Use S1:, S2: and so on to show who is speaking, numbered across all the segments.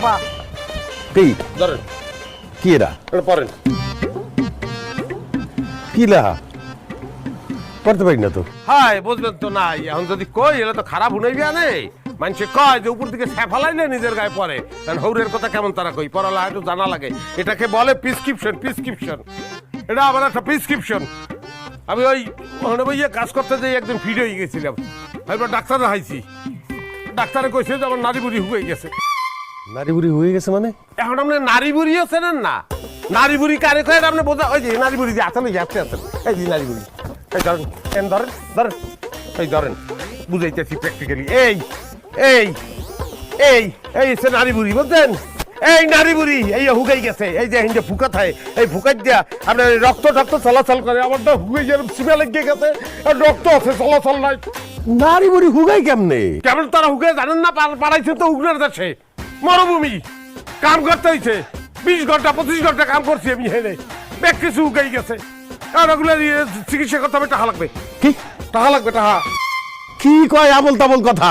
S1: চাপা
S2: কি
S1: ধরেন
S2: কি এরা
S1: এটা পড়েন।
S2: কি লেখা পড়তে পারি না তো।
S1: হাই বুঝবেন তো নাই, এখন যদি কই এলে তো খারাপ হুনাইবি আনে। মানুষে কয় যে উপর থেকে ফেলাইলে নিজের গায়ে পড়ে, কারণ হৌরের কথা কেমন তারা কই পড়ালা একটু জানা লাগে। এটাকে বলে প্রেসক্রিপশন। প্রেসক্রিপশন এটা আবার একটা প্রেসক্রিপশন। আমি ওই ওখানে বইয়ে কাজ করতে যাই একদিন ফিরে হয়ে গেছিলাম, এবার ডাক্তার দেখাইছি। ডাক্তারে কইছে যে আমার নারী বুড়ি হয়ে গেছে।
S2: নারী বুড়ি হয়ে গেছে মানে?
S1: এখন আপনি নারী বুড়িও চেনেন না? নারী বুড়ি কারে কয় আপনি বোঝা? ওই যে নারী বুড়ি যে আসলে যাচ্ছে আছেন, এই যে নারী বুড়ি। এই ধরেন ধরেন ধরেন, এই ধরেন বুঝাইতেছি প্র্যাকটিক্যালি। এই এই এই এই সে নারী বুড়ি বলছেন? এই নারী বুড়ি এই হুকাই গেছে, এই যে হিন্দে ফুকা থাকে, এই ফুকাই দিয়া আপনার রক্ত টক্ত চলাচল করে। আমার তো হুকাই গেলে সিমা লেগে গেছে, আর রক্ত আছে চলাচল নাই।
S2: নারী বুড়ি হুগাই কেমনে?
S1: কেমন তারা হুকে জানেন না? পাড়াইছে তো উগনার দেশে মরুভূমি, কাম করতে হয়েছে 20 ঘন্টা 25 ঘন্টা কাম করছি আমি। হেনে ব্যাগ কিছু উগাই গেছে, আর ওগুলো চিকিৎসা করতে হবে, টাকা লাগবে।
S2: কি
S1: টাকা লাগবে, টাকা।
S2: কি কয় আবল তাবল কথা?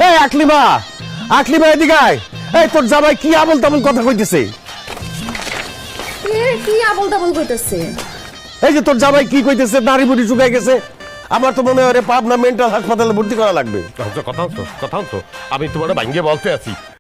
S2: এই আকলিমা, আকলিমা এদিকে আয়। এই তোর জামাই কি আবল তাবল কথা কইতেছে?
S3: কি আবল তাবল কইতেছে?
S2: এই যে তোর জামাই কি কইতেছে নারী বুড়ি শুকাই গেছে। আমার তো মনে হয় পাবনা মেন্টাল হাসপাতালে ভর্তি করা লাগবে।
S1: কথা হতো আমি তোমার ভাঙ্গে বলতে আছি।